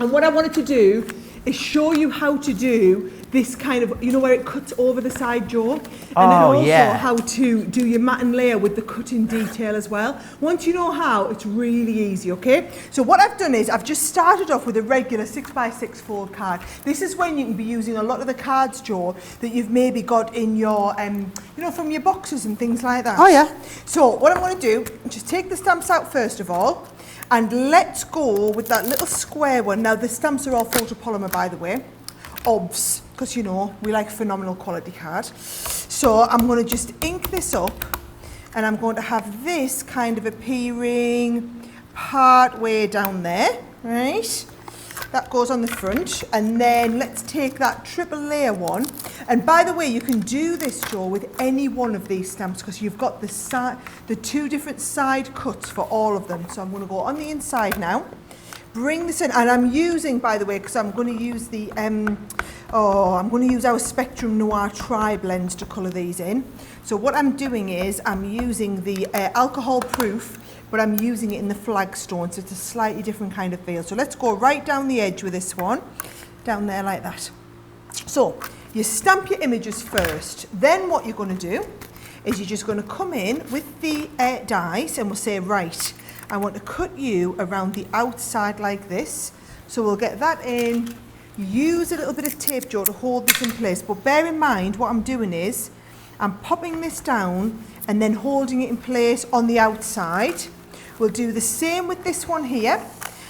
And what I wanted to do is show you how to do this kind of, you know, where it cuts over the side, Joe? And then also how to do your mat and layer with the cutting detail as well. Once you know how, it's really easy, okay? So what I've done is I've just started off with a regular 6x6 fold card. This is when you can be using a lot of the cards, Joe, that you've maybe got in your, you know, from your boxes and things like that. Oh, yeah. So what I'm going to do, just take the stamps out first of all, and let's go with that little square one. Now the stamps are all photopolymer, by the way, obvs, because you know we like phenomenal quality card. So I'm going to just ink this up, and I'm going to have this kind of appearing part way down there, right? That goes on the front, and then let's take that triple layer one. And by the way, you can do this, Joe, with any one of these stamps because you've got the two different side cuts for all of them. So I'm going to go on the inside now, bring this in, and I'm using, by the way, because I'm going to use the I'm going to use our Spectrum Noir Tri-Blends to colour these in. So what I'm doing is I'm using the alcohol proof, but I'm using it in the flagstone, so it's a slightly different kind of feel. So let's go right down the edge with this one, down there like that. So you stamp your images first. Then what you're going to do is you're just going to come in with the dies and we'll say, right, I want to cut you around the outside like this. So we'll get that in, use a little bit of tape, Joe, to hold this in place. But bear in mind, what I'm doing is I'm popping this down and then holding it in place on the outside. We'll do the same with this one here.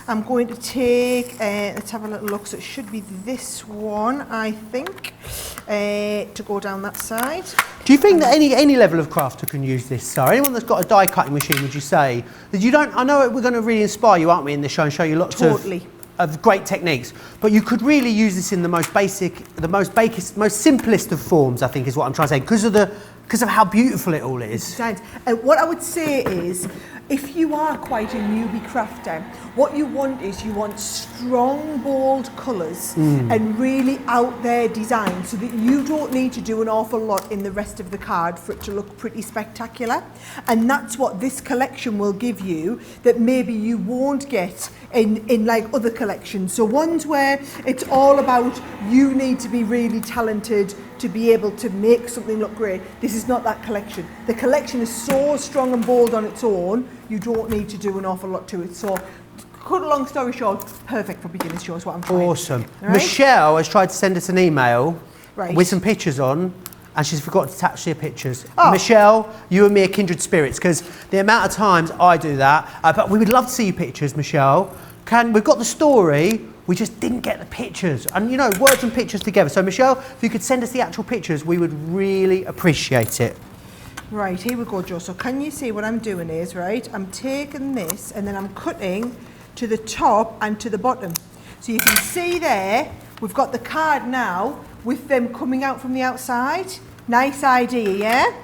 I'm going to take, let's have a little look, so it should be this one, I think, to go down that side. Do you think that any level of crafter can use this, Sarah? Anyone that's got a die cutting machine, would you say? That you don't, I know we're going to really inspire you, aren't we, in the show, and show you lots of great techniques, but you could really use this in the most basic, the most simplest of forms, I think is what I'm trying to say, because of how beautiful it all is. What I would say is, if you are quite a newbie crafter, what you want is you want strong, bold colours and really out there design so that you don't need to do an awful lot in the rest of the card for it to look pretty spectacular. And that's what this collection will give you that maybe you won't get in like other collections. So ones where it's all about you need to be really talented to be able to make something look great. This is not that collection. The collection is so strong and bold on its own, you don't need to do an awful lot to it. So, cut a long story short, perfect for beginners, show is what I'm trying. Awesome. Right? Michelle has tried to send us an email with some pictures on, and she's forgot to attach their pictures. Oh. Michelle, you and me are kindred spirits, because the amount of times I do that, but we would love to see your pictures, Michelle. We've got the story, we just didn't get the pictures. And you know, words and pictures together. So Michelle, if you could send us the actual pictures, we would really appreciate it. Right, here we go, Joe. So can you see what I'm doing is, right, I'm taking this and then I'm cutting to the top and to the bottom. So you can see there, we've got the card now with them coming out from the outside. Nice idea, yeah?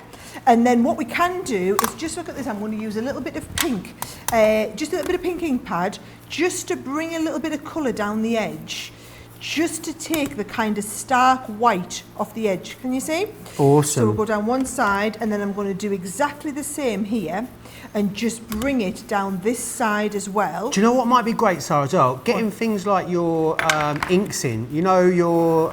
And then what we can do is just look at this. I'm going to use a little bit of pink, just a little bit of pink ink pad, just to bring a little bit of colour down the edge, just to take the kind of stark white off the edge. Can you see? Awesome. So we'll go down one side and then I'm going to do exactly the same here and just bring it down this side as well. Do you know what might be great, Sarah, as well? Getting things like your inks in, you know, your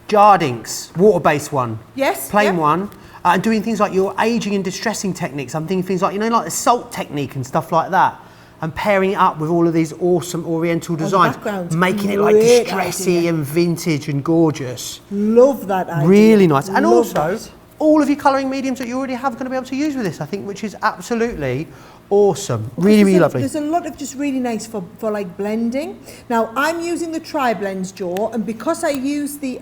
jarred inks, water-based one. Yes. Plain one. And doing things like your aging and distressing techniques. I'm thinking things like, you know, like the salt technique and stuff like that. And pairing it up with all of these awesome oriental designs. Making it like distressy and vintage and gorgeous. Love that idea. Really nice. And also, all of your colouring mediums that you already have are going to be able to use with this, I think, which is absolutely awesome. Really, really lovely. There's a lot of just really nice for like blending. Now, I'm using the Tri-Blends, Joe, and because I use the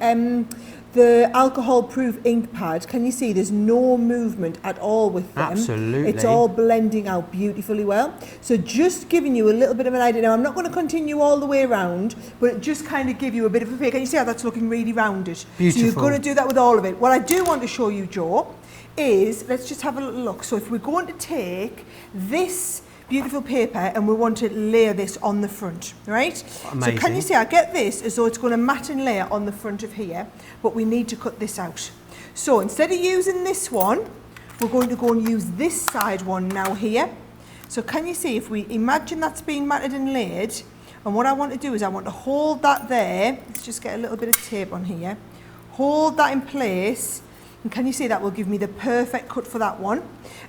alcohol-proof ink pad, can you see there's no movement at all with them? Absolutely. It's all blending out beautifully well. So just giving you a little bit of an idea. Now, I'm not going to continue all the way around, but just kind of give you a bit of a feel. Can you see how that's looking really rounded? Beautiful. So you're going to do that with all of it. What I do want to show you, Joe, is, let's just have a little look. So if we're going to take this beautiful paper and we want to layer this on the front, right? Amazing. So can you see, I get this as though it's going to mat and layer on the front of here, but we need to cut this out. So instead of using this one, we're going to go and use this side one now here. So can you see, if we imagine that's being matted and laid, and what I want to do is I want to hold that there. Let's just get a little bit of tape on here. Hold that in place, and can you see that will give me the perfect cut for that one?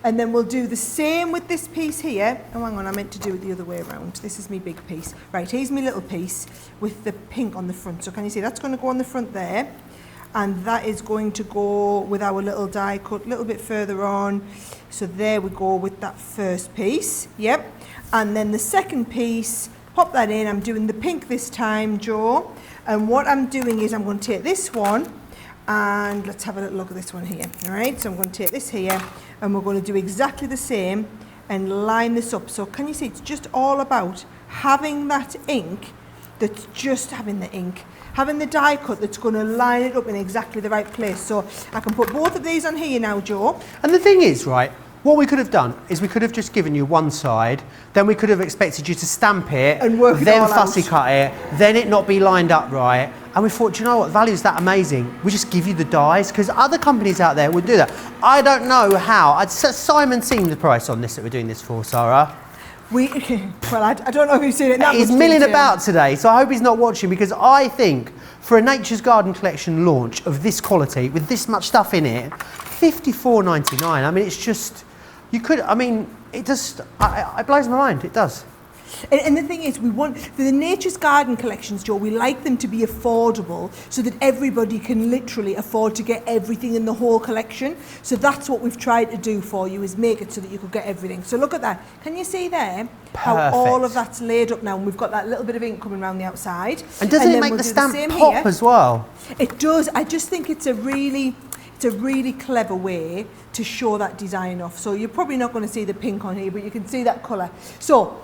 And then we'll do the same with this piece here. Oh, hang on, I meant to do it the other way around. This is my big piece. Right, here's my little piece with the pink on the front. So can you see that's going to go on the front there? And that is going to go with our little die cut a little bit further on. So there we go with that first piece. Yep. And then the second piece, pop that in. I'm doing the pink this time, Joe. And what I'm doing is I'm going to take this one, and let's have a little look at this one here. All right, so I'm going to take this here, and we're going to do exactly the same and line this up. So can you see it's just all about having that ink, that's just having the ink, having the die cut that's going to line it up in exactly the right place. So I can put both of these on here now, Joe. And the thing is, right, what we could have done is we could have just given you one side, then we could have expected you to stamp it, and work it then all fussy out. cut it, then it not be lined up right. And we thought, do you know what, the value is that amazing. We just give you the dies, because other companies out there would do that. I don't know how. Simon seen the price on this that we're doing this for, Sarah. Well, I don't know if you've seen it. He's milling about today, so I hope he's not watching, because I think for a Nature's Garden collection launch of this quality, with this much stuff in it, $54.99. I mean, it's just, you could, I mean, it just, it blows my mind, it does. And the thing is, we want, for the Nature's Garden collections, Joe, we like them to be affordable so that everybody can literally afford to get everything in the whole collection. So that's what we've tried to do for you, is make it so that you could get everything. So look at that. Can you see there how all of that's laid up now? And we've got that little bit of ink coming around the outside. And doesn't it make the stamp pop as well? It does. I just think it's a really clever way to show that design off. So you're probably not going to see the pink on here, but you can see that colour. So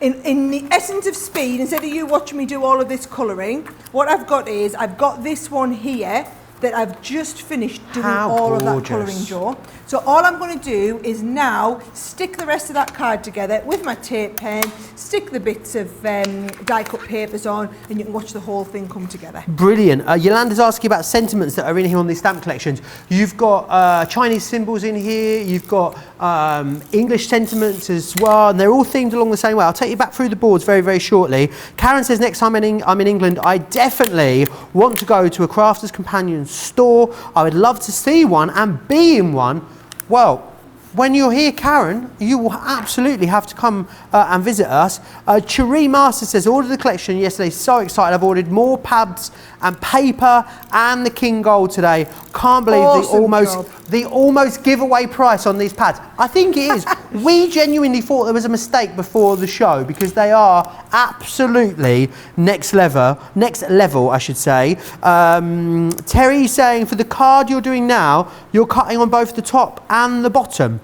in the essence of speed, instead of you watching me do all of this colouring, what I've got is, I've got this one here that I've just finished doing all of that colouring, Joe. So all I'm going to do is now stick the rest of that card together with my tape pen, stick the bits of die cut papers on, and you can watch the whole thing come together. Brilliant. Yolanda's asking about sentiments that are in here on these stamp collections. You've got Chinese symbols in here, you've got English sentiments as well, and they're all themed along the same way. I'll take you back through the boards very, very shortly. Karen says, next time I'm in England, I definitely want to go to a Crafters Companion store. I would love to see one and be in one. Well, when you're here, Karen, you will absolutely have to come and visit us. Cherie Master says, ordered the collection yesterday, so excited. I've ordered more pads and paper and the King Gold today. Can't believe the almost giveaway price on these pads. I think it is. We genuinely thought there was a mistake before the show, because they are absolutely next level, I should say. Terry's saying, for the card you're doing now, you're cutting on both the top and the bottom.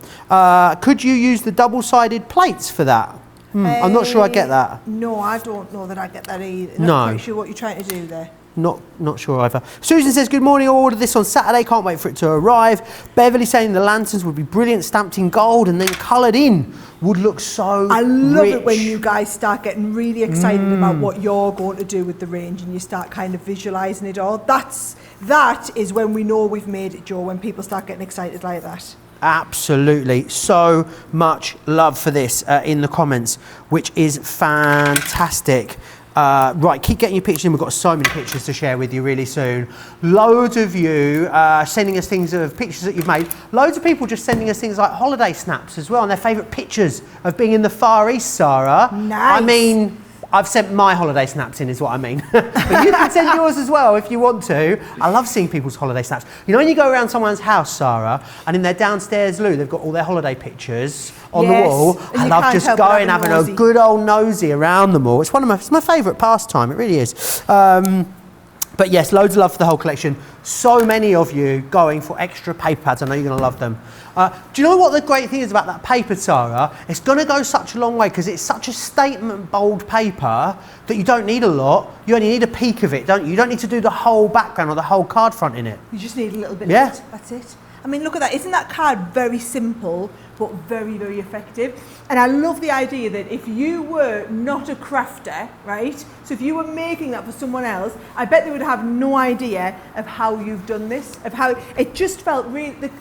Could you use the double-sided plates for that? I'm not sure I get that. No, I don't know that I get that either. No. Not quite sure what you're trying to do there. Not sure either. Susan says, good morning, I ordered this on Saturday, can't wait for it to arrive. Beverly saying the lanterns would be brilliant, stamped in gold and then coloured in. Would look so I love rich. it when you guys start getting really excited about what you're going to do with the range, and you start kind of visualising it all. That is when we know we've made it, Joe, when people start getting excited like that. Absolutely. So much love for this in the comments, which is fantastic. Right, keep getting your pictures in. We've got so many pictures to share with you really soon. Loads of you sending us things of pictures that you've made. Loads of people just sending us things like holiday snaps as well, and their favourite pictures of being in the Far East, Sarah. Nice. I mean, I've sent my holiday snaps in, is what I mean. But you can send yours as well if you want to. I love seeing people's holiday snaps. You know when you go around someone's house, Sarah, and in their downstairs loo, they've got all their holiday pictures on the wall. I love just going, having a good old nosy around them all. It's my favourite pastime, it really is. But yes, loads of love for the whole collection. So many of you going for extra paper pads. I know you're going to love them. Do you know what the great thing is about that paper, Sarah? It's going to go such a long way, because it's such a statement bold paper that you don't need a lot. You only need a peak of it, don't you? You don't need to do the whole background or the whole card front in it. You just need a little bit of it. That's it. I mean, look at that. Isn't that card very simple, but very, very effective? And I love the idea that if you were not a crafter, right? So if you were making that for someone else, I bet they would have no idea of how you've done this, of how it just felt really,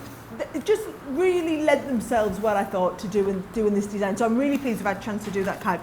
it just really lent themselves well, I thought, to doing this design. So I'm really pleased I've had a chance to do that card.